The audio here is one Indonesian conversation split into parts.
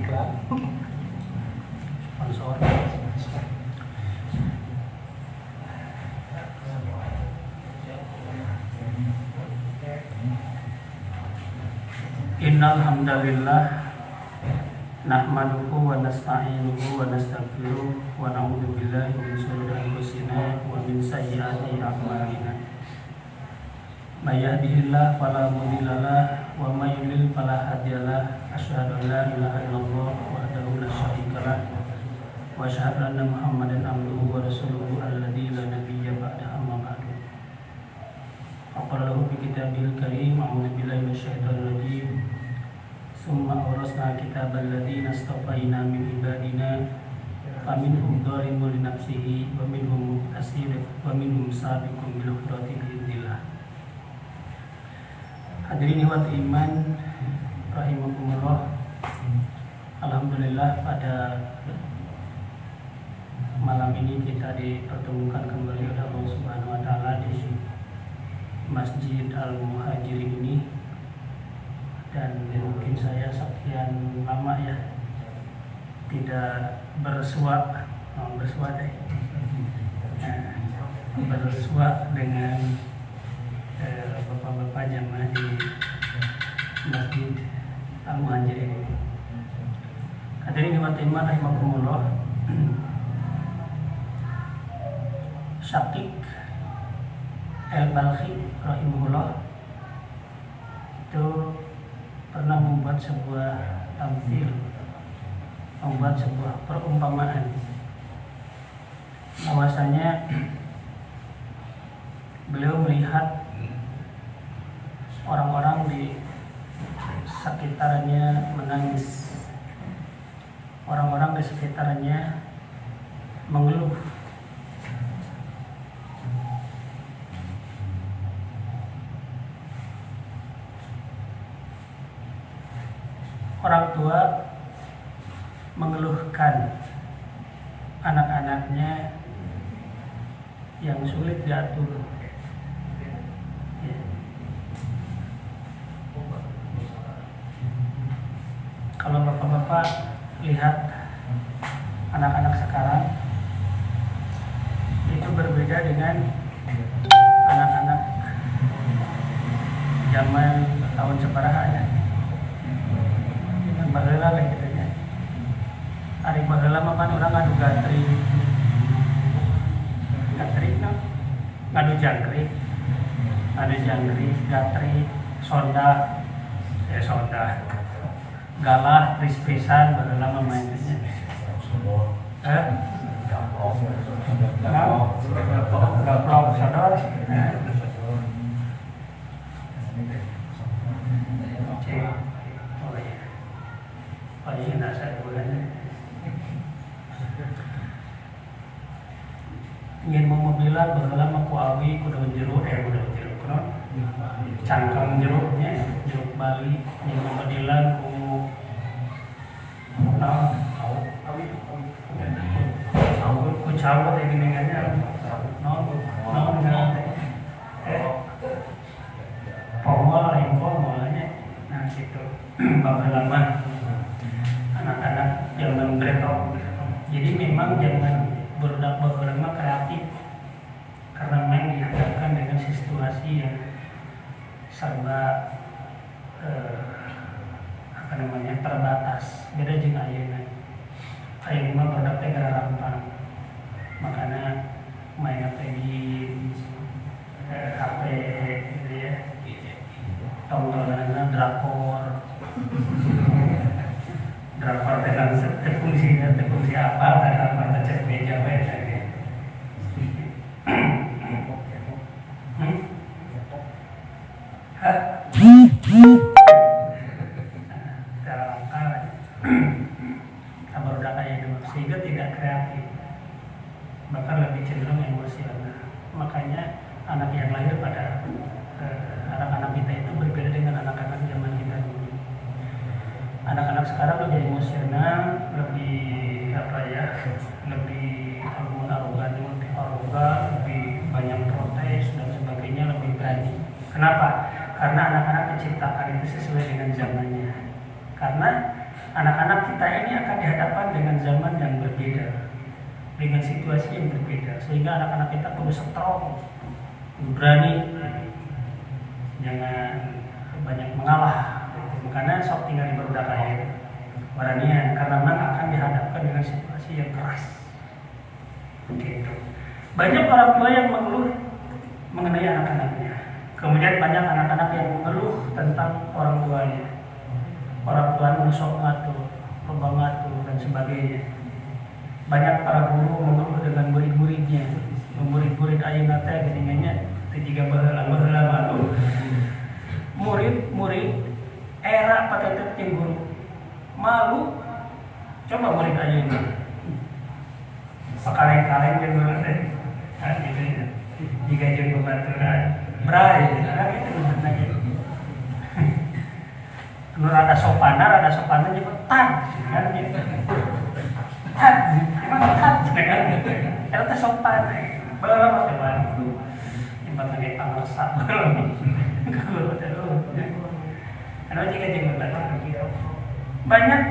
Sponsor. Innal hamdalillah nahmaduhu wa nasta'inuhu wa nastaghfiruh wa na'udzu billahi min shururi anfusina wa min sayyiati a'malina. May yahdihillahu fala mudilla lahu wa may yudlil fala hadiyalah. Asyhadu an la ilaha illallah wahdahu la syarika lahu wa asyhadu anna Muhammadan abduhu wa rasuluhu alladzi la nabiyya ba'dahu amma ba'du. Qala lahu fi kitabihil karim a'udzu billahi minasyaitonir rajim. Summa awrasna kitabal ladzina astafaina min ibadina faminhum dzalimun li nafsihi wa minhum muqtasid wa minhum sabiqun bil khairat biidznillah. Hadirin ikhwat iman rahimakumullah. Alhamdulillah pada malam ini kita dipertemukan kembali oleh Allah Subhanahu wa taala di Masjid Al-Muhajirin ini. Dan mungkin saya sekian lama ya tidak bersua dengan bapak-bapak jamaah di Masjid Al-Muhajirin ini. Hadirin iman rahimakumullah. Syaqiq Al-Balkhi rahimahullah itu pernah membuat sebuah tamthil, membuat sebuah perumpamaan bahwasanya beliau melihat orang-orang di sekitarnya menangis, orang-orang di sekitarnya mengeluh. Orang tua mengeluhkan anak-anaknya yang sulit diatur. Ya. Kalau bapak-bapak lihat anak-anak sekarang itu berbeda dengan anak-anak zaman tahun sabaraha ya. Baheula lah gitu ya. Ari baheula mah kan urang ngadu gatri no. Ngadu jangkrik, gatri, sonda, galah, tris pisan baheula mah main teh. Gaplok sadar. Ingin memobilan baheula mah ku awi ku daun jeruk kunaon cangkang jeruknya jeruk Bali ingin memobilan ku ku cawet ya gini-gini pawal engkol mulanya nah gitu baheula mah anak-anak zaman bretok. Jadi memang zaman budak baheula mah kreatif karena main dihadapkan dengan situasi yang serba terbatas. Beda jeung ayeuna. Ayeuna mah budak teh gara rampang. Makanya main teh di HP gitu ya. Tontonanna drakor. Drakor teh kan fungsi apa teh cek meja we teh. Sehingga tidak kreatif, bahkan lebih cenderung emosional. Makanya anak yang lahir pada anak-anak kita itu berbeda dengan anak-anak zaman kita dulu. Anak-anak sekarang lebih emosional, lebih lebih arogan, lebih banyak protes dan sebagainya, lebih berani. Kenapa? Karena anak-anak diciptakan itu sesuai dengan zamannya. Karena anak-anak kita ini akan dihadapkan dengan zaman yang berbeda, dengan situasi yang berbeda, sehingga anak-anak kita perlu strong, berani, jangan banyak mengalah, karena sok tinggal di barudak air, beranian, karena memang akan dihadapkan dengan situasi yang keras. Gitu. Banyak orang tua yang mengeluh mengenai anak-anaknya, kemudian banyak anak-anak yang mengeluh tentang orang tuanya. Orang tua menusuk ngatur, lomba ngatur dan sebagainya. Banyak para guru mengeluh dengan murid-muridnya, murid-murid ayeuna teh geuningannya teh jiga baheula malu. Murid-murid era patetet jeung guru malu. Coba murid ayeuna pakaleng-kaleng jeung guru teh gitu ya. Jiga jeung babaturan bray gitu gitu. Nu rada sopana nyebut tan kan gitu. Tan, emang tan kan. Eta sopan. Baheula mah teh baru. Nyebut lagi pangresa. Guru teh anu jiga jeung babaturan gitu. Banyak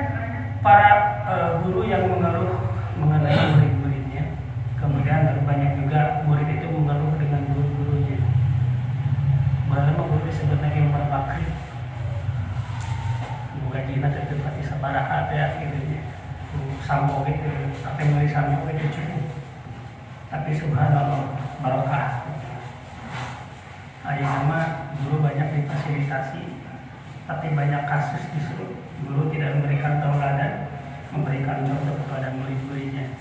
para guru yang mengeluh mengenai murid-muridnya. Kemudian banyak juga murid itu mengeluh dengan guru-gurunya. Bahkan guru disebut lagi berbakri. Gajina tetep pati sabaraha teh gitu nya. Sampo gitu, tapi meuli sampo gitu cukup. Tapi subhanallah barokah. Ayeuna mah guru banyak difasilitasi, tapi banyak kasus justru guru tidak memberikan tauladan, memberikan contoh kepada murid-muridnya.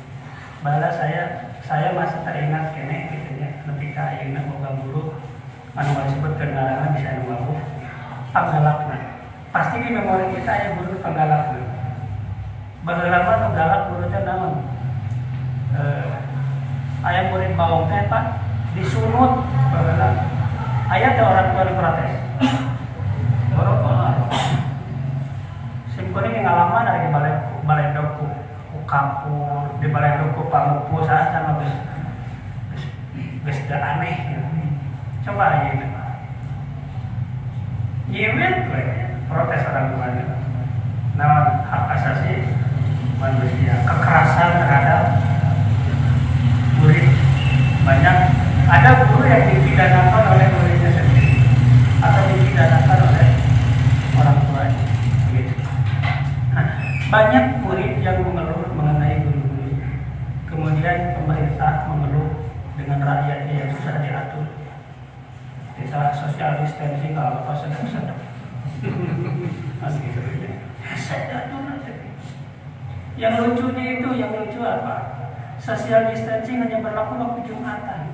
Bala saya masih teringat kene gitu nya, ketika ayeuna boga guru anu disebutkeun ngaranna bisa anu wawuh panggalakna. Pasti di memori kita ya guru penggalak. Baheula mah nu galak guru teh naon? Aya murid bawong teh Pak disunut baheula. Aya teh orang tua protes. Boro-boro. Simkuring ngalaman dari balai doku ku kampur, di balai doku pamupu saha sama geus da aneh. Coba ayeuna. Yewen protes orang tuanya. Nah, hak asasi manusia, kekerasan terhadap murid. Banyak ada guru yang dipidanakan oleh muridnya sendiri atau dipidanakan oleh orang tuanya. Begitu. Nah, banyak murid yang mengeluh mengenai guru-gurunya. Kemudian pemerintah mengeluh dengan rakyatnya yang susah diatur. Desa social distancing kalau apa sedang-sedang. Yang lucunya itu, yang lucu apa? Social distancing hanya berlaku waktu Jumatan.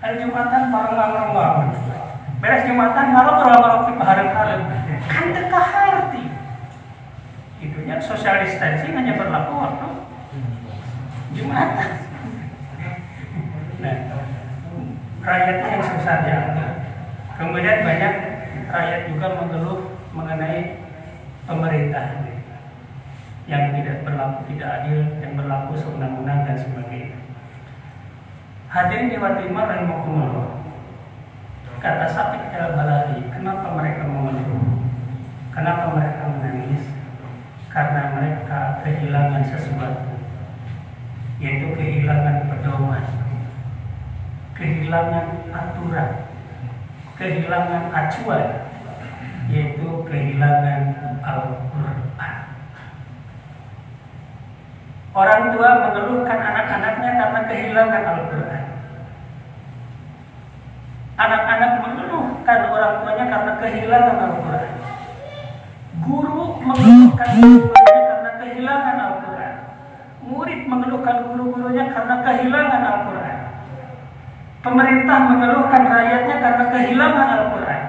Hari Jumatan bareng-bareng. Beres Jumatan ngarok di pahareng-hareng. Kan teu kaharti. Itunya social distancing hanya berlaku waktu Jumatan. Nah, rakyatnya yang susah diatur. Kemudian banyak rakyat juga mengeluh mengenai pemerintah yang tidak berlaku, tidak adil, yang berlaku sewenang-wenang dan sebagainya. Hadirin Dewatimah rahimakumullah. Kata Syafiq al-Balali, kenapa mereka mengeluh? Kenapa mereka menangis? Karena mereka kehilangan sesuatu, yaitu kehilangan pedoman, kehilangan aturan, kehilangan acuan, yaitu kehilangan Al-Quran. Orang tua mengeluhkan anak-anaknya karena kehilangan Al-Quran. Anak-anak mengeluhkan orang tuanya karena kehilangan Al-Quran. Guru mengeluhkan muridnya karena kehilangan Al-Quran. Murid mengeluhkan guru-gurunya karena kehilangan Al-Quran. Pemerintah mengeluhkan rakyatnya karena kehilangan Al-Quran.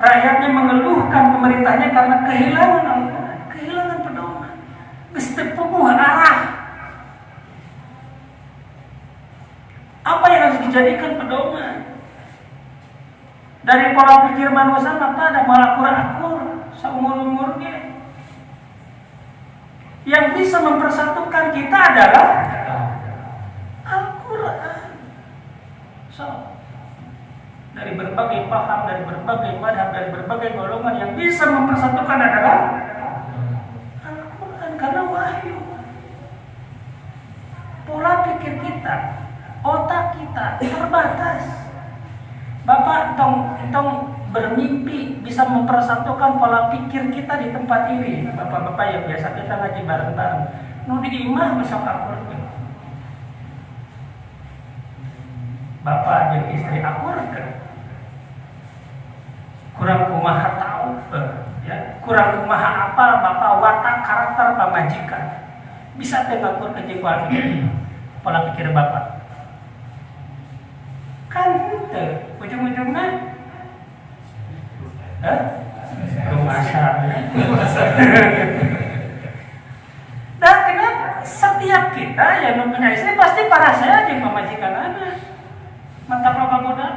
Rakyatnya mengeluhkan pemerintahnya karena kehilangan Al-Quran. Kehilangan pedoman. Geus teu puguh arah. Apa yang harus dijadikan pedoman? Dari pola pikir manusia maka ada malakur-akur seumur-umurnya. Yang bisa mempersatukan kita adalah Al-Quran. So, dari berbagai paham, dari berbagai madhab, dari berbagai golongan yang bisa mempersatukan adalah kita, otak kita terbatas. Bapak tong bermimpi bisa mempersatukan pola pikir kita di tempat ini. Bapak-bapak yang biasa kita ngaji bareng-bareng. Nu di imah besok akur. Bapak dan istri akur kurang kumaha tahu ya, kurang kumaha apal bapak watak karakter pamajikan. Bisa teh ngakur ke pola pikir bapak. Kan itu ujung-ujungnya rumasa. Dan kenapa setiap kita yang mempunyai istri pasti para saya yang memajikan anak. Mantap apa modal?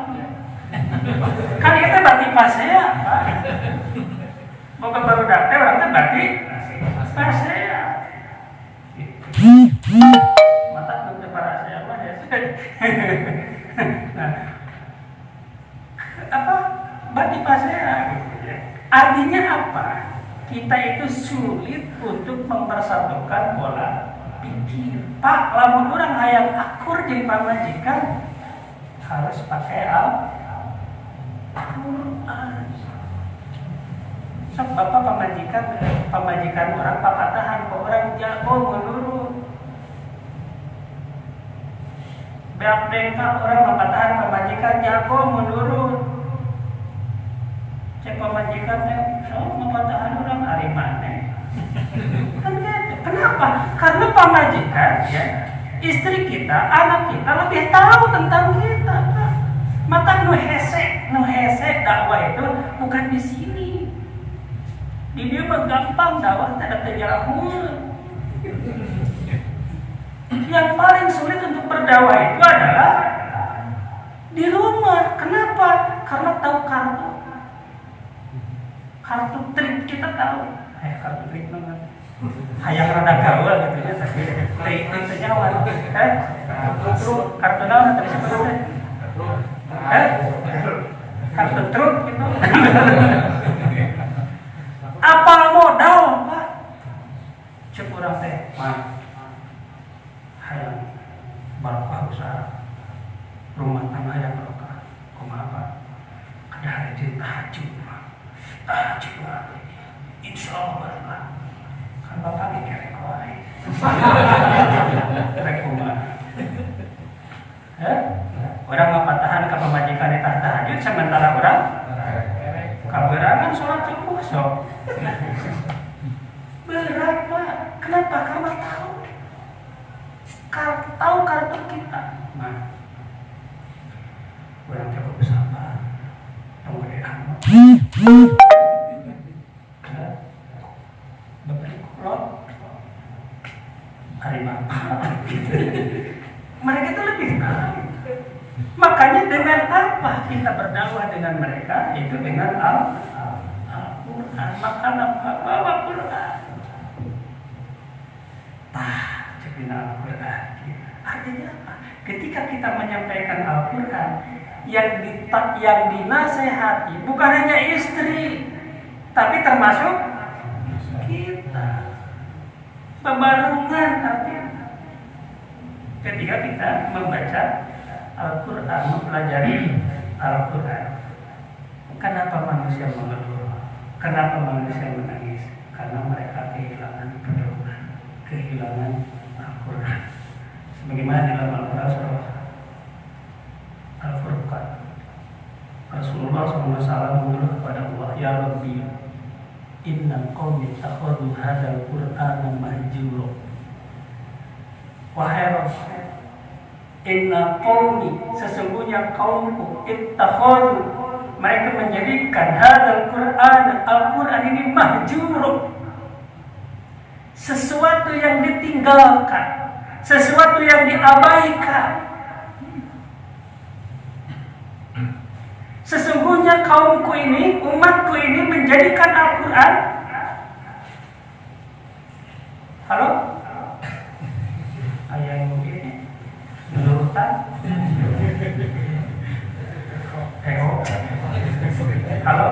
Kan itu berarti pas saya, Pak. Bukan baru datang orang berarti pas saya. Mantap untuk para saya mah ya. Nah, apa? Berarti pas saya. Artinya apa? Kita itu sulit untuk mempersatukan pola pikir. Pak, lamun orang hayang akur jeung pamajikan harus pakai Al-Quran. Sok bapak pamajikan orang papatahan ke orang jago menurut. Beak dengkal orang papatahan pamajikan jago menurut. Cek pamajikannya, sok papatahan orang hari mana? Kan gitu. Kenapa? Karena pamajikan ya, istri kita, anak kita lebih tahu tentang kita. Mata nu hese dakwah itu bukan di sini. Di dia mah gampang dakwah tidak terjauh. Yang paling sulit untuk berdakwah itu adalah di rumah. Kenapa? Karena tahu kartu trik kita tahu. Kartu trik banget. Hayang rada gaul gitu ya, tapi trik teh nyawa. Kartu naon tadi sebutnya? Kartu truk gitu. Apal modal, Pak. Cek urang teh, mah. Hayang barokah usaha. Rumah tangga yang barokah. Kumaha, Pak? Kada hari tahajud, Pak. Tahajud wae. Insyaallah barokah. Kan Bapak ge kerek wae. Rek kumaha? Orang mapatahan ke pemajikan eta tahajud sementara orang kaberangan sholat subuh sok. Berat, Pak. Kenapa? Karena tahu kartu kita. Nah, orang cukup bersabar. Kemudian beberi kulon hari bapak. Mereka itu lebih tahu. Makanya dengan apa kita berdakwah dengan mereka? Itu dengan Al-Quran. Makan apa? Bawa Quran. Cekina Al-Quran. Artinya apa? Ketika kita menyampaikan Al-Quran, yang dinasehati bukan hanya istri, tapi termasuk kita. Pembarungan artinya. Ketika kita membaca Al-Quran, mempelajari Al-Quran. Kenapa manusia mengeluh? Kenapa manusia menangis? Karena mereka kehilangan pedoman, kehilangan Al-Quran. Sebagaimana dalam Al-Quran surah Al-Furqan, Rasulullah SAW mengeluh kepada Allah, Ya Rabbi, inna qaumi takhadu hadzal Qur'ana mahjura. Wahai Rabb, inna qaumi, sesungguhnya kaumku, ittakhadhu, mereka menjadikan hadzal Qur'an, Al-Qur'an ini mahjur, sesuatu yang ditinggalkan, sesuatu yang diabaikan. Sesungguhnya kaumku ini, umatku ini menjadikan Al-Qur'an. Halo? Ayah yang begini menurutan halo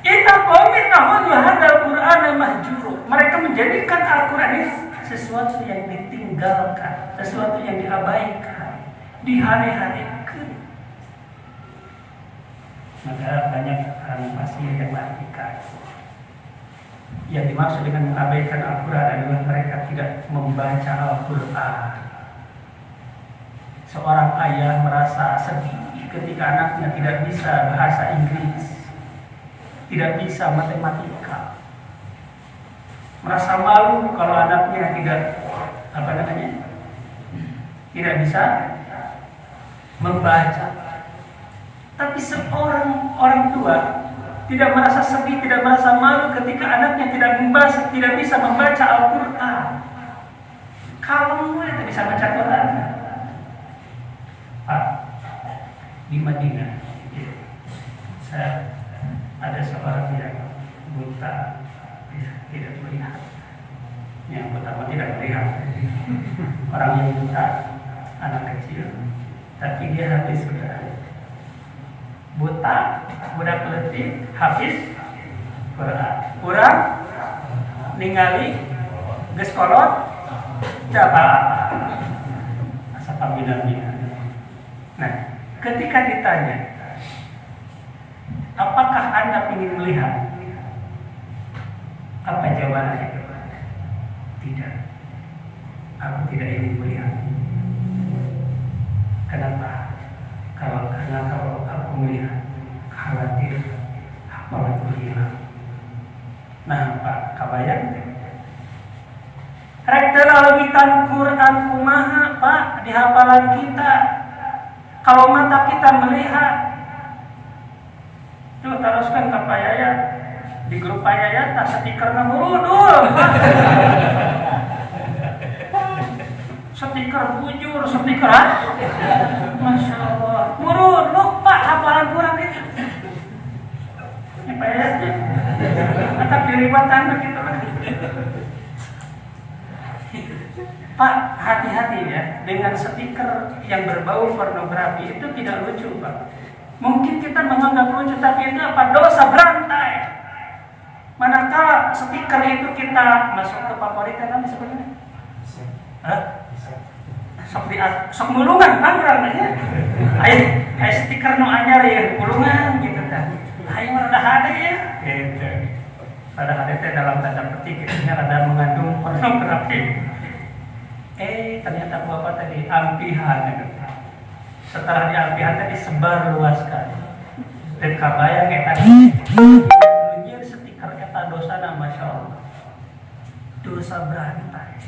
inna qaumi takhadhu hadzal Qur'ana mahjura. Mereka menjadikan Al-Qur'an ini sesuatu yang ditinggalkan, sesuatu yang diabaikan, dihari-harikan. Maka banyak orang pasti yang mengartikan. Yang dimaksud dengan mengabaikan Al-Quran adalah mereka tidak membaca Al-Quran. Seorang ayah merasa sedih ketika anaknya tidak bisa bahasa Inggris, tidak bisa matematika, merasa malu kalau anaknya tidak bisa membaca. Tapi seorang orang tua tidak merasa sedih, tidak merasa malu ketika anaknya tidak bisa membaca Al-Quran. Kalau tidak bisa baca Quran, Pak, di Madinah, saya ada seorang yang buta, tidak melihat. Yang pertama tidak melihat, orang yang buta, anak kecil, tapi dia habis sudah. Buta, budak letih, habis Quran. Kurang ningali geus kolot dapat asa pambina-bina. Nah, ketika ditanya, apakah Anda ingin melihat? Apa jawabannya? Tidak. Aku tidak ingin melihat. Kenapa? Karena kalau aku melihat, khawatir hafalanku hilang. Nah, Pak, kabayang? Rek teu lalegitan Quran kumaha, Pak, di hafalan kita. Kalau mata kita melihat, tuh teruskan ke Pak Yayat. Di grup Pak Yayat, tak stikerna muludul. Stiker bujur, stiker Masya Allah. Murun, lupa hafalan Quran itu. Ini Pak Yayatnya. Atau kelibatan begitu. Pak, hati-hati ya dengan stiker yang berbau pornografi, itu tidak lucu, Pak. Mungkin kita menganggap lucu, tapi itu apa? Dosa berantai. Manakala stiker itu kita masuk ke favorit kan sebenarnya? Sok mulungan panggilan aja. Ayo stiker nu anyar ya, mulungan gitu kan. Ayo rada hade ya. Gitu. Rada hade teh dalam tanda petik ini rada mengandung pornografi. Ternyata Bapak tadi ampihan gitu. Setelah diampihan tadi sebar luaskan. Dan kabayang eta nyeun stiker eta dosana Masya Allah. Dosa berantai.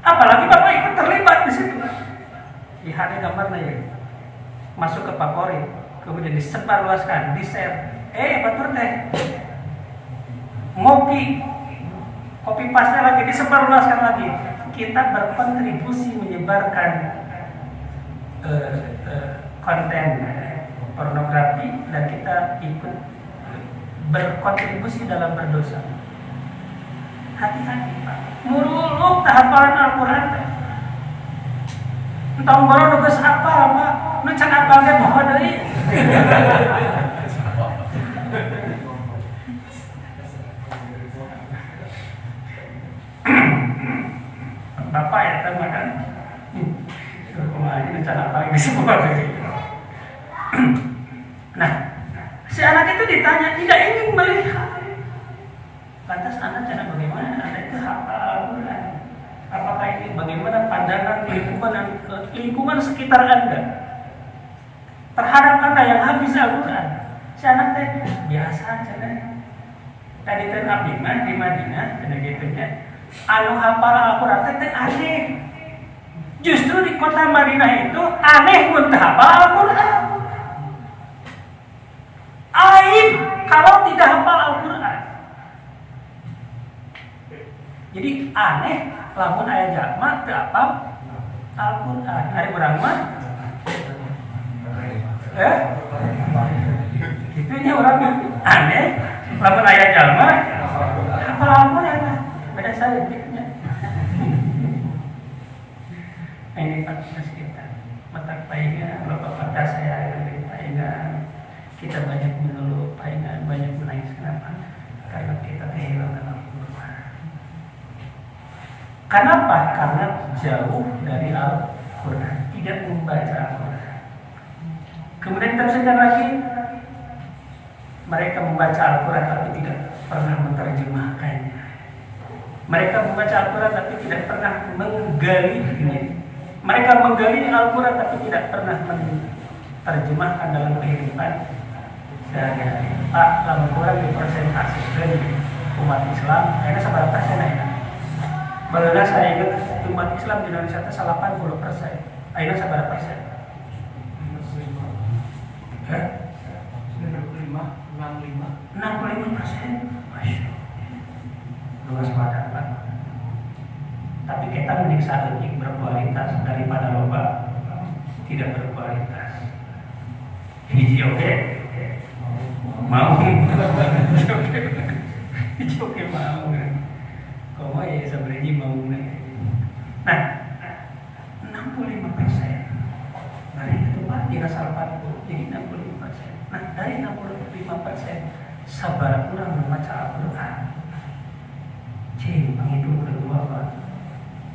Apalagi Bapak ikut terlibat di situ. Lihat gambarnya ya. Masuk ke favorit, kemudian disebar luaskan, di-share. Batur teh. Kopi pasnya lagi disebar luaskan lagi. Kita berkontribusi menyebarkan konten pornografi dan kita ikut berkontribusi dalam berdosa. Hati-hati, Pak. Muruluk hafalan Al-Quran. Entah baru nugas apa, Pak. Nu can apal teh poho deui. Bapak ya teman kan. Ini can apal geus poho deui. Nah, si anak itu ditanya, tidak ingin melihat. Lantas anak cara bagaimana? Anda itu hafal Al-Quran. Apakah ini bagaimana pandangan lingkungan sekitar Anda terhadap Anda yang habis Al-Quran? Si anak teh biasa aja kan. Tadi teh abdi mah di Madinah cenah gitunya. Anu hafal Al-Quran teh aneh. Justru di kota Madinah itu aneh mun hafal Al-Quran. Aib kalau tidak hafal Al-Quran. Jadi aneh lamun aya jalma teu apal Al-Qur'an. Ari urang mah Gitu nya urang aneh lamun aya jalma hafal Al-Qur'an. Beda saya diknya. Ini Pak kita mata paingan Bapak kata saya dari paingan. Kita banyak mengeluh paingan, banyak menangis kenapa? Karena kita kehilangan Al-Qur'an. Kenapa? Karena jauh dari Al-Quran, tidak membaca Al-Quran. Kemudian ditafsirkan lagi, mereka membaca Al-Quran tapi tidak pernah menerjemahkannya. Mereka membaca Al-Quran tapi tidak pernah menggalinya. Mereka menggali Al-Quran tapi tidak pernah menerjemahkan dalam kehidupan sehari-hari. Pak, Al-Quran dipresentasikan umat Islam, akhirnya seberapa persen akhirnya? Bahkan saya ingat umat Islam di Indonesia itu 80%. Akhirnya seberapa persen? 65%. Masya luas badan Pak. Tapi kita menyiksa etik berkualitas daripada loba tidak berkualitas. Hiji oke? Mau? Hiji oke mau? Kau ya sebenarnya mau? Nah, 65% dari itu Pak dirasa 40 jadi 65%. Nah, dari 65% sabar kurang membaca Al-Quran. Penghitung kedua Pak,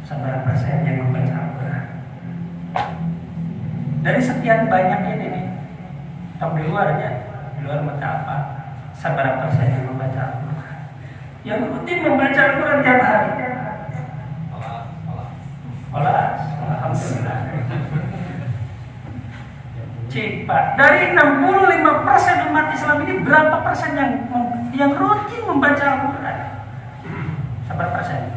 sabar persen yang membaca Al-Quran. Dari sekian banyaknya ini, top di luarnya, di luar baca apa? Sabar persen yang membaca Al-Quran. Yang rutin membaca Al-Quran tiap hari. Alhamdulillah. Pak, dari 65% umat Islam ini berapa persen yang rutin membaca Al-Quran? Berapa persen?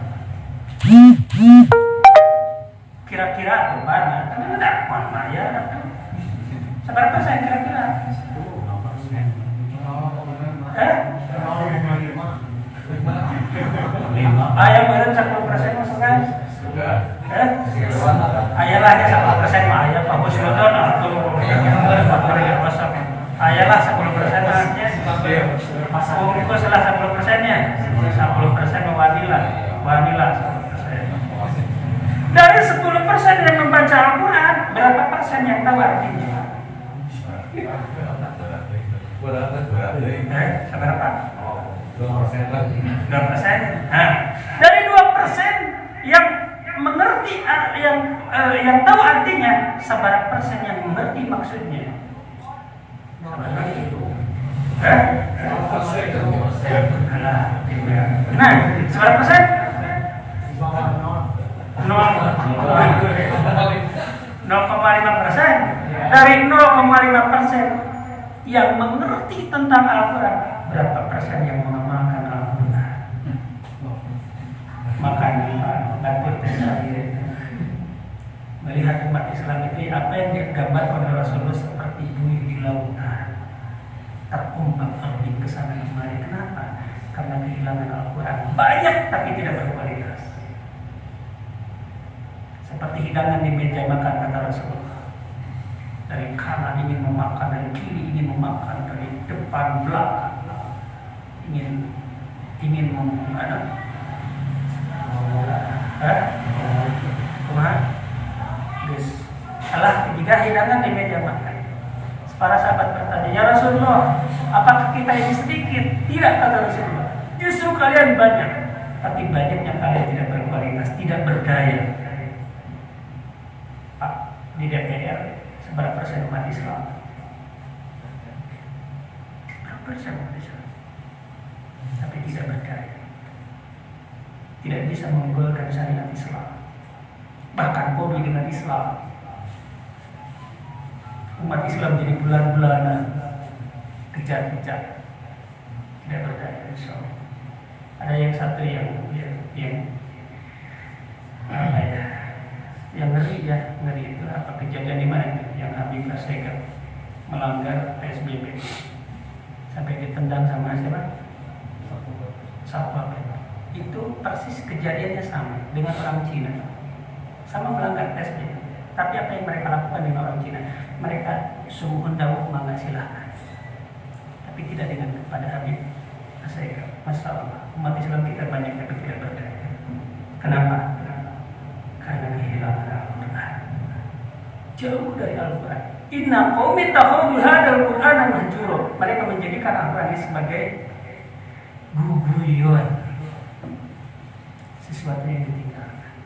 Kira-kira mana? Karena tidak mana ya? Berapa persen kira-kira? Ayah beren 10% maksudnya? Ayalah ya 10% mah ayah Pak Bos Nonton atau ayalah 10% aja. Itu salah 10%-nya. 10% wanita 10%. Dari 10% yang membaca Al-Quran, berapa persen yang tahu artinya? Seberapa? 2%. Nah, dari 2% yang mengerti yang tahu artinya, seberapa persen yang mengerti maksudnya? Nah, seberapa persen? 0,5%. Dari 0,5% yang mengerti tentang Al-Quran, berapa persen yang mengamalkan Al-Quran? Makanya bantu saya melihat umat Islam itu apa yang digambarkan oleh Rasulullah seperti buih di lautan, terombang-ambing kesana kemari. Kenapa? Karena kehilangan Al-Quran banyak tapi tidak berkualitas. Seperti hidangan di meja makan kata Rasulullah. Dari kanan ingin memakan, dari kiri ingin memakan, dari depan belakang ingin memakan. Salah ketiga hidangan di meja makan. Para sahabat bertanya, ya Rasulullah, apakah kita ini sedikit? Tidak, kata Rasulullah. Justru kalian banyak, tapi banyaknya kalian tidak berkualitas, tidak berdaya. Pak, di DPR seberapa persen umat Islam? Berapa persen umat Islam? Tapi tidak berdaya, tidak bisa menggolkan syariat Islam, bahkan hobi dengan Islam. Umat Islam jadi bulan-bulanan, kejar-kejar, tidak berdaya. Insya Allah. Ada yang satu yang apa ya? Yang ngeri itu apa kejadian di mana itu? Yang Habib Asegaf melanggar PSBB sampai ditendang sama siapa? Satpol PP. Itu persis kejadiannya sama dengan orang Cina, sama melanggar PSBB. Tapi apa yang mereka lakukan dengan orang Cina? Mereka sungguh dawuh mangga silahkan, tapi tidak dengan kepada Habib Asegaf. Masya Allah, umat Islam kita banyak tapi tidak berdaya. Kenapa? Karena kehilangan Al-Quran, jauh dari Al-Quran. Inna qaumi takhudhu hadzal Qur'ana mahjura. Mereka menjadikan Al-Quran ini sebagai guguyon, sesuatu yang ditinggalkan.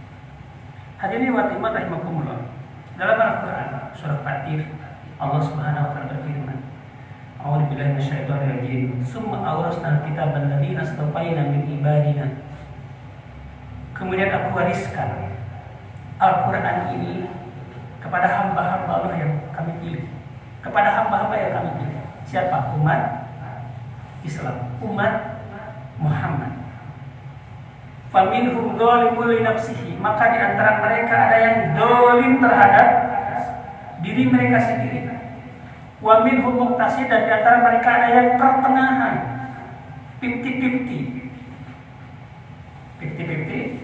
Hadirin wa hadirat rahimakumullah. Dalam Al-Qur'an surah Fatir Allah Subhanahu wa taala berfirman, A'udzu billahi minasyaitonir rajim. Summa awrasnal kitaba alladziina astafaina min ibadina. Kemudian aku wariskan Al-Qur'an ini kepada hamba-hamba Allah yang kami pilih. Kepada hamba-hamba yang kami pilih. Siapa? Umat Islam, umat Muhammad. Faminhum dzalimun li nafsihi, maka di antara mereka ada yang zalim terhadap diri mereka sendiri. Wa minhum muqtasid, dan di antara mereka ada yang pertengahan, 50-50. 50-50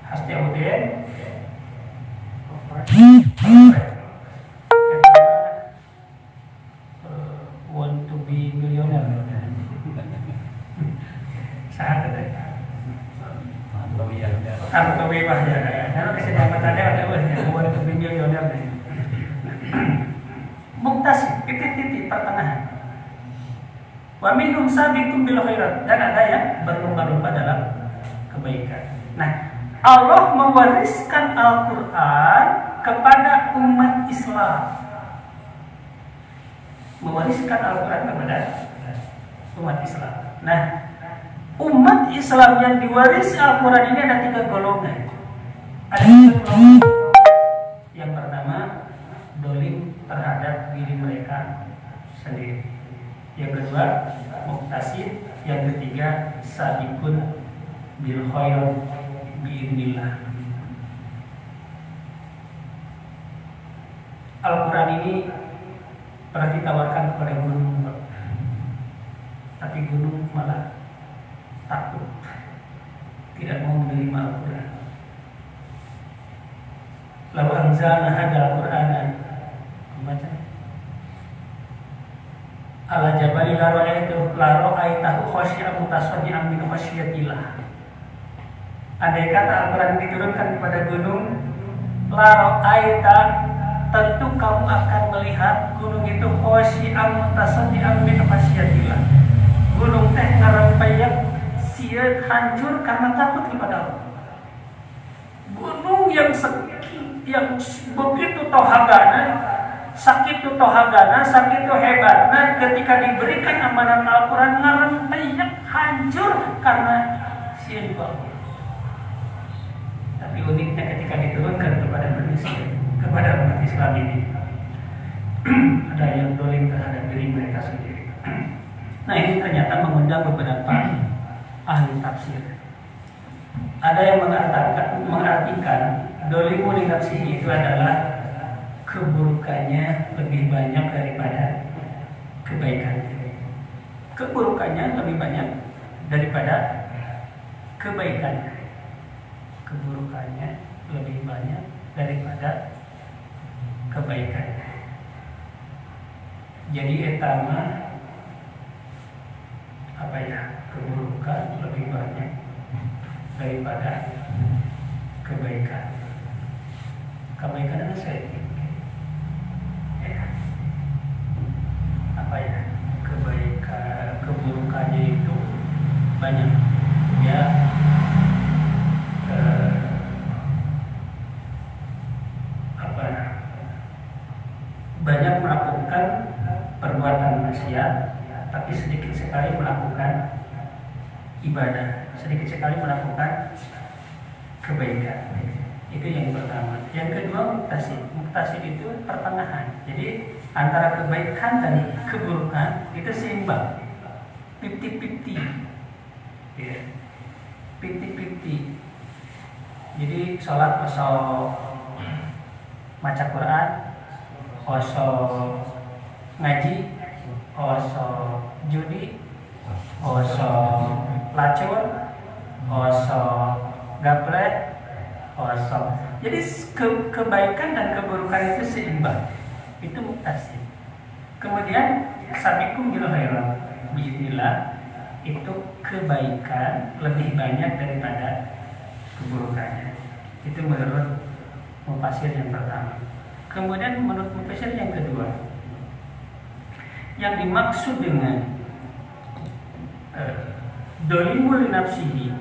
hasyaudin want to be millionaire. Saat itu Harta bebas ya, karena kesedapatannya ada want to be millionaire. Muqtasid, titik-titik pertengahan. Wa minhum sabiqun bil khairat, dan ada yang berlomba-lomba dalam kebaikan. Nah, Allah mewariskan Al-Qur'an kepada umat Islam. Mewariskan Al-Qur'an kepada umat Islam. Nah, umat Islam yang diwarisi Al-Qur'an ini ada 3 golongan. Ada 3 golongan. Yang pertama, dolim terhadap diri mereka sendiri. Yang kedua, muqtasid. Yang ketiga, sabiqun bil khairat biidznillah. Al-Quran ini pernah ditawarkan kepada gunung, tapi gunung malah takut, tidak mau menerima Al-Quran. Lalu anzalna hadzal Qur'ana, membaca ala jabali la ra'aitahu khashi'an mutasaddian min khasyiatillah. Andai kata Al-Quran diturunkan kepada gunung, la ra'aita, tentu kamu akan melihat gunung itu khasyi'an mutasaddian min khasyiatillah. Gunung teh ngarempeyek sieun hancur karena takut kepada Allah. Gunung yang yang begitu tohagana, sakit tohagana, sakit hebatna, ketika diberikan amanat Al-Quran ngarempeyek hancur karena sieun Allah. Tapi uniknya ketika diturunkan kepada manusia, kepada umat Islam ini, ada yang dolim terhadap diri mereka sendiri. Nah, ini ternyata mengundang beberapa ahli tafsir. Ada yang mengartikan dolimu li nafsihi itu adalah keburukannya lebih banyak daripada kebaikannya. Keburukannya lebih banyak daripada kebaikannya. Keburukannya lebih banyak daripada kebaikannya. Jadi etama apa ya? Keburukan lebih banyak daripada kebaikan. Kebaikan itu saya ya. Apa ya? Kebaikan, keburukannya itu banyak ya. Banyak melakukan perbuatan maksiat, tapi sedikit sekali melakukan ibadah, sedikit sekali melakukan kebaikan. Itu yang pertama. Yang kedua, muqtasid. Muqtasid itu pertengahan. Jadi antara kebaikan dan keburukan itu seimbang, 50-50 ya. 50-50. Jadi sholat kosong, baca Quran kosong, ngaji kosong, judi kosong, lacur kosong, gaplek kosong. Jadi kebaikan dan keburukan itu seimbang. Itu muqtasid. Kemudian sabiqum bil khairat biidznillah, itu kebaikan lebih banyak daripada keburukannya. Itu menurut mufassir yang pertama. Kemudian menurut mufassir yang kedua, yang dimaksud dengan dolimul li nafsihi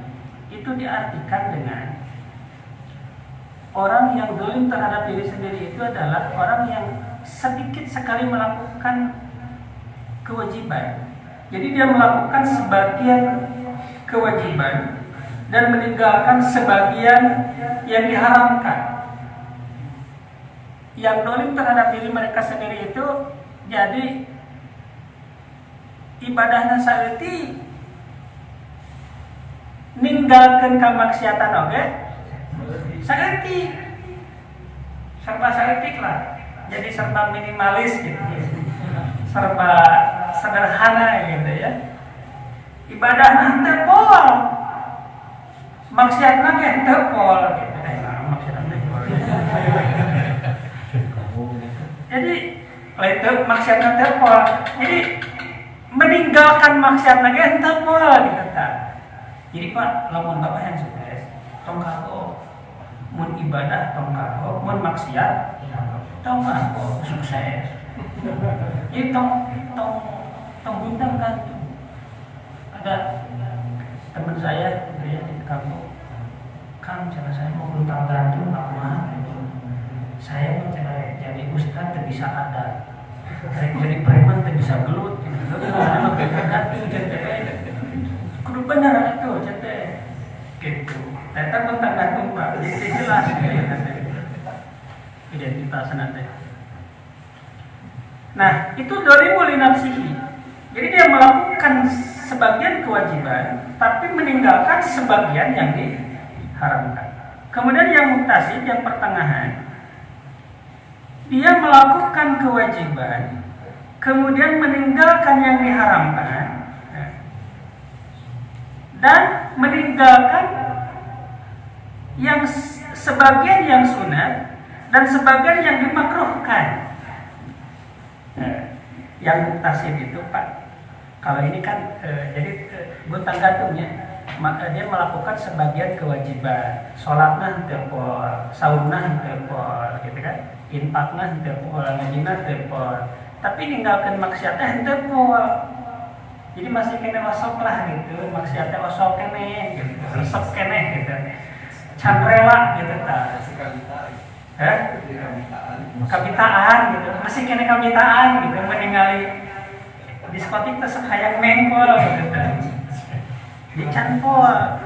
itu diartikan dengan orang yang zalim terhadap diri sendiri itu adalah orang yang sedikit sekali melakukan kewajiban. Jadi dia melakukan sebagian kewajiban dan meninggalkan sebagian yang diharamkan. Yang zalim terhadap diri mereka sendiri itu jadi ibadahna saeuti ninggalkeun kamaksiatan oge saeutik serba saeutik lah, jadi serba minimalis gitu, serba sederhana gitu ya. Ibadahna teu pol, maksiatna ge teu pol gitu. Maksiatna teu pol. Jadi itu maksiatna teu pol. Jadi meninggalkan maksiatna ge teu pol gitu ta. Jadi Pak, lamun Bapak yang sukses, tong kago mun ibadah tong kago, mun maksiat tong kago sukses. Jadi tong bintang gantung. Ada teman saya dia di kampung, Kang, cara saya mau bintang gantung lama. Saya mencari jadi ustad tidak bisa ada, jadi preman tidak bisa gelut. Karena bintang gantung jadi kudu benar itu jadi gitu. Ternyata bintang gantung Pak, jadi jelas identitas nanti. Nah, itu dzalimu li nafsihi. Jadi dia melakukan sebagian kewajiban, tapi meninggalkan sebagian yang diharamkan. Kemudian yang muktasid, yang pertengahan, dia melakukan kewajiban, kemudian meninggalkan yang diharamkan, dan meninggalkan yang sebagian yang sunat dan sebagian yang dimakruhkan. Yang muktasid itu Pak, kalau ini kan jadi buntang gantungnya, maka dia melakukan sebagian kewajiban, sholatnya tepol, saumnya tepol, gitu kan, infaknya tepol, ngajina tepol, tapi ninggalkan maksiatnya tepol. Jadi masih kena osok lah gitu, maksiatnya osok kene, gitu, resep kene gitu, canrela gitu ta. Kabitaan gitu, masih kena kabitaan gitu, meninggali diskotik terus hayang mengkol gitu. Di canpol.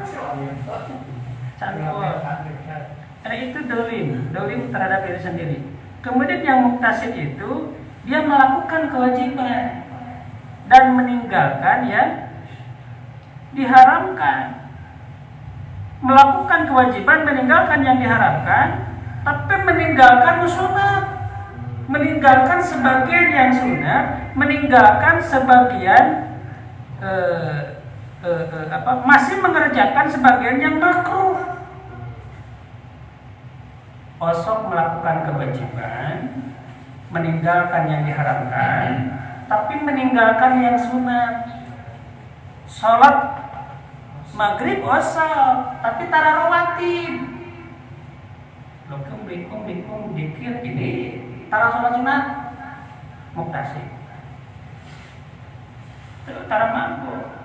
Karena itu dolim terhadap diri sendiri. Kemudian yang muktasid itu dia melakukan kewajiban dan meninggalkan yang diharamkan. Melakukan kewajiban, meninggalkan yang diharamkan, tapi meninggalkan sunat, meninggalkan sebagian yang sunat, meninggalkan sebagian masih mengerjakan sebagian yang makruh. Osok melakukan kewajiban, meninggalkan yang diharamkan, tapi meninggalkan yang sunat. Sholat maghrib osok, tapi tara rawatib. Lokum bikum dikir ini tara sholat sunat muktasid. Tara mampu,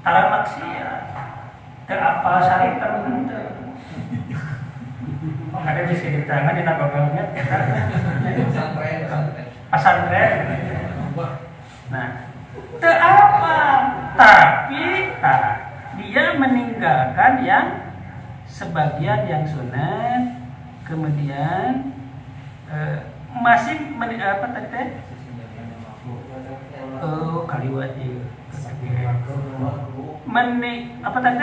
tara maksiat. Teu apal sari tertentu. Ada bisa diterangkan di nagogelnya pesantren. Nah, teu apal, tapi dia meninggalkan yang sebagian yang sunat, kemudian masih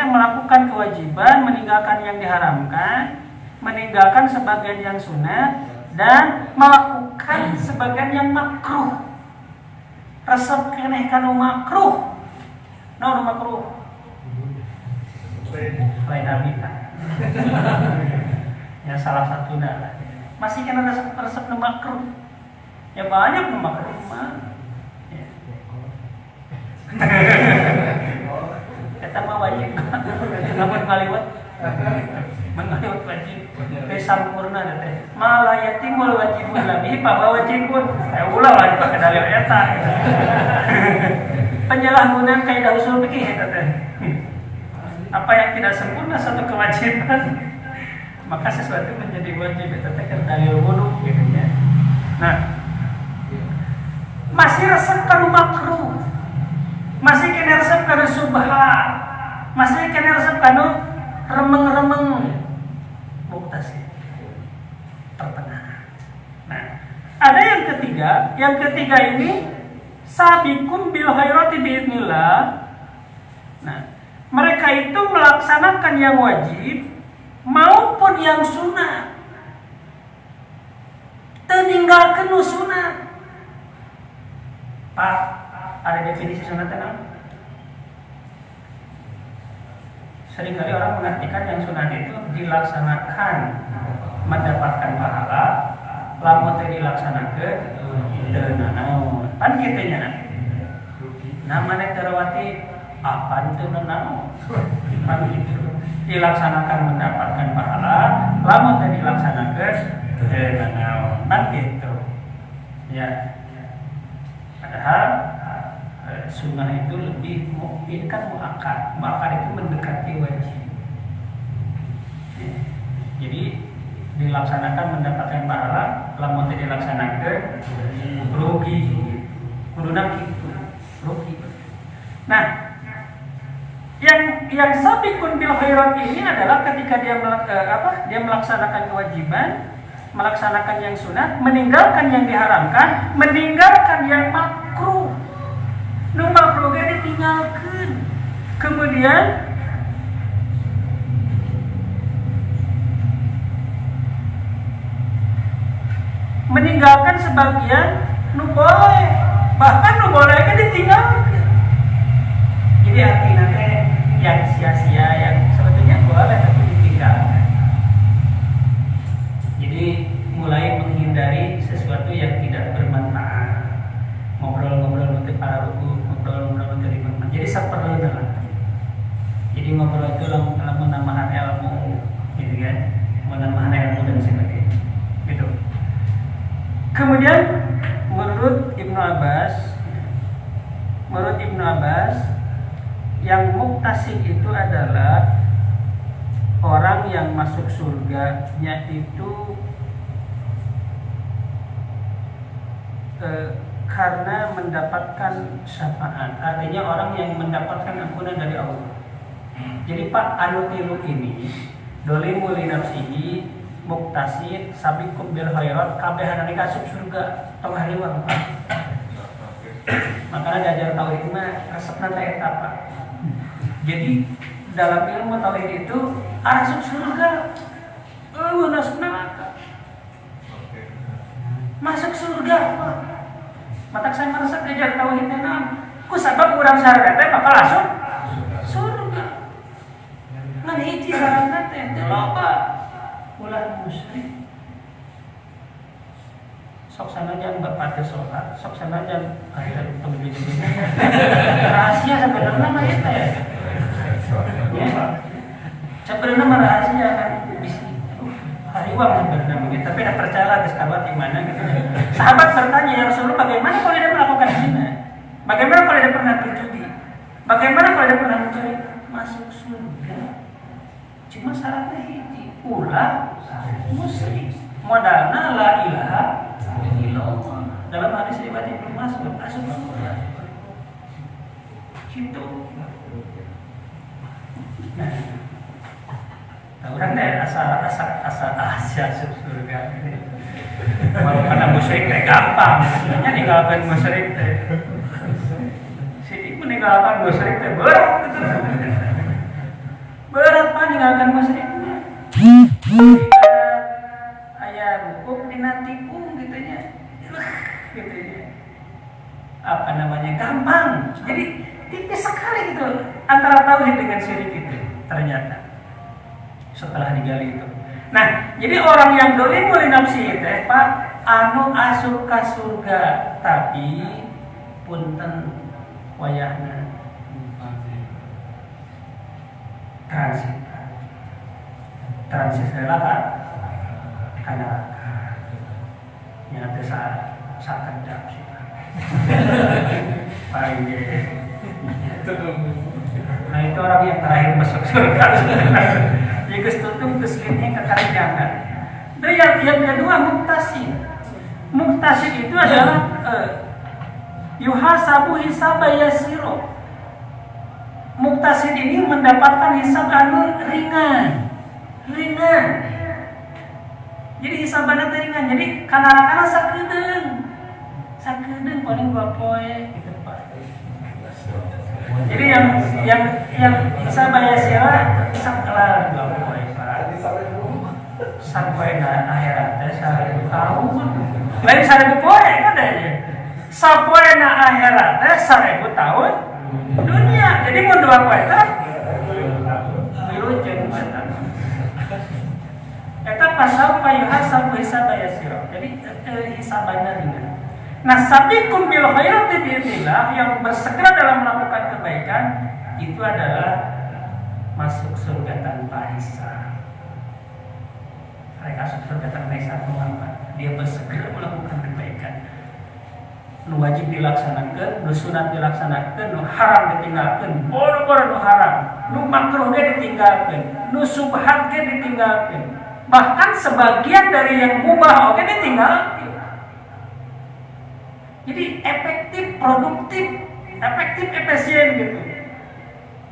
melakukan kewajiban, meninggalkan yang diharamkan, meninggalkan sebagian yang sunat, dan melakukan sebagian yang makruh. Resep keneh kanu makruh. Naon makruh? Lain nabi kan. Ya salah satu lah. Masih kena resep nu makruh. Ya banyak nu makruh mah. Eta mah wajib. Lamun ngaliwat. Mengaliwat wajib. Sampurna teh. Malayatimul wajibun labi fa wajibun. Ulah lah dipakai dalil eta. Penyalahgunaan kaidah usul fikih eta teh. Apa yang tidak sempurna satu kewajiban, maka sesuatu menjadi wajib. Itu dalil wudu gitu ya. Nah, masih resep kanu makruh, masih kena resep kanu subhat, masih kena resep kanu remeng-remeng, muktasi pertengahan. Nah, ada yang ketiga ini sabiqum bil khairati biidznillah. Nah, mereka itu melaksanakan yang wajib maupun yang sunat, meninggalkan sunat. Pak, ada definisi sunat apa? Seringkali orang mengartikan yang sunat itu dilaksanakan mendapatkan pahala, lamun teh dilaksanakeun teu nanaon. Pan kitu nya. Namanya terawati apa itu nanaon? Pan kitu. Dilaksanakan mendapatkan pahala, lamun teh dilaksanakeun teu nanaon. Pan kitu. Ya. Padahal sunnah itu lebih ini kan muakkad. Muakkad itu mendekati wajib. Ya. Jadi dilaksanakan mendapatkan pahala, lamun tidak dilaksanakan rugi, kuduna kitu rugi. Nah, yang sabiqun bil khairat ini adalah ketika dia melaksanakan kewajiban, melaksanakan yang sunat, meninggalkan yang diharamkan, meninggalkan yang makruh. Nu makruh ge ditinggalkeun. Kemudian meninggalkan sebagian nu boleh, bahkan nu boleh kan ditinggalkan. Jadi artinya teh yang sia-sia, yang sebetulnya boleh tapi ditinggalkan. Jadi mulai menghindari sesuatu yang tidak bermanfaat, ngobrol-ngobrol untuk para ruku, ngobrol-ngobrol untuk bermanfaat. Jadi saperleuna lah. Jadi ngobrol itu menambah ilmu, gitu kan, menambah ilmu dan sebagainya, gitu. Kemudian menurut Ibnu Abbas yang muktasib itu adalah orang yang masuk surganya itu karena mendapatkan syafaat. Artinya orang yang mendapatkan ampunan dari Allah. Jadi Pak anu tilu ini dolimul li nafsihi, muktasib, sabiqum bil khairat, kabehan anu kasuk surga tong hariwang Pak. Makanya diajar tauhid mah resepna teh eta Pak. Jadi dalam ilmu tauhid itu masuk surga, masuk neraka. Masuk surga Pak. Matak saya meresep diajar tauhid teh naon? Ku sabab urang sareng teh bakal masuk surga. Ngan hiji sareng teh teu loba ulah musyrik. Sok sanajan berpati sholat, sok sanajan akhir pembeli-beli. Rahasia sebenarnya mah eta ya. Ya. Sebenarnya mah rahasia kan bisi. Hariwang sebenarnya begitu, tapi tidak percaya geus kabat di mana gitu. Sahabat bertanya, "Ya Rasulullah, bagaimana kalau dia melakukan zina? Bagaimana kalau dia pernah berjudi? Bagaimana kalau dia pernah mencuri?" Masuk surga. Cuma syaratnya hiji, ulah musyrik. Modalna la ilaha illallah. Dalam hadis riwayat Ibnu Mas'ud masuk surga. Gitu. Nah, orang deh asal masuk surga. Kalau karena musyrik teh gampang, sebenarnya ninggalkan musyrik teh. Sidik meninggalkan musyrik teh berat. Berat Pak ninggalkan musyriknya. Ayah hukum dina tikung gitunya. Gitunya. Apa namanya? Gampang. Jadi tipis sekali gitu antara tauhid dengan syirik itu ternyata. Setelah digali itu. Nah, jadi orang yang dolimul li nafsihi teh Pak anu asup ka surga tapi punten wayahna transit neraka ka neraka nya teh sakendap sih paling Nah itu orang yang terakhir masuk surga. Jadi kestutup keselitnya kekali jangan. Dan yang kedua muktasid. Muktasid itu adalah yuhasabu hisaba yasiro. Muktasid ini mendapatkan hisab ringan. Jadi hisabannya ringan. Jadi kana sakedeung paling 2 poe gitu Pak. Jadi yang hisab yasiro hisab kelar 2 poe Pak. Sampai akhirat teh 1000 tahun. Lain 1000 poe kan ya. Sampai akhirat teh 1000 tahun dunia. Jadi mun 2 poe teh wilujeng eta. Eta pasal payuhasab hisab yasira. Jadi hisabannya ringan. Nah, sabiqum bil khairati biidznillah yang bersegera dalam melakukan kebaikan itu adalah masuk surga tanpa hisab. Mereka masuk surga tanpa hisab apa? Dia bersegera melakukan kebaikan. Nu wajib dilaksanakan, nu sunat dilaksanakan, nu haram ditinggalkan, boro-boro nu haram, nu makruh ge ditinggalkan, nu subhat ge ditinggalkan. Bahkan sebagian dari yang mubah oke ditinggalkan. Jadi efektif, produktif, efisien gitu.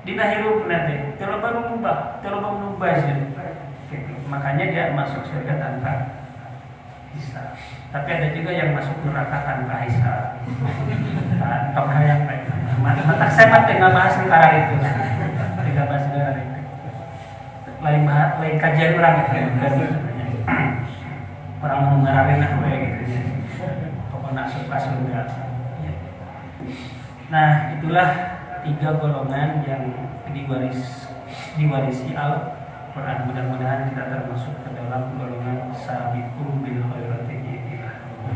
Dina hirup nanti, teu loba nu mubah, teu loba nu mubazir. Gitu. Makanya dia masuk surga tanpa hisab. Tapi ada juga yang masuk neraka tanpa hisab. Tok hayang bae. Mata saya mah teu bahas perkara itu. Teu bahas perkara itu. Lain kajian urang gitu. Orang mau ngararin we gitu. Pokoknya masuk surga. Nah, itulah 3 golongan yang diwarisi Al-Quran. Mudah-mudahan kita termasuk ke dalam golongan sabiqum bil khairati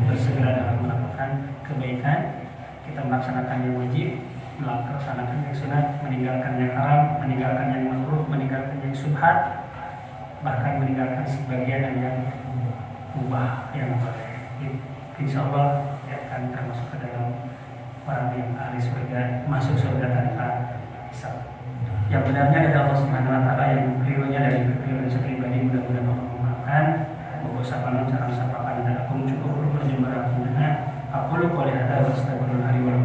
bersegera dalam melakukan kebaikan. Kita melaksanakan yang wajib, melaksanakan yang sunat, meninggalkan yang haram, meninggalkan yang makruh, meninggalkan yang subhat, bahkan meninggalkan sebagian yang mubah yang boleh. Insya Allah akan termasuk ke dalam orang yang ahli surga, masuk surga tanpa hisab. Yang benarnya dari Allah Subhanahu Wa Taala, yang kelirunya dari kekeliruan pribadi mudah-mudahan Allah memaafkan. Bahwa sapanan cara sapakan dan aku cukup berjumpa dengan aku qouli hadza wa astagfirullahi wa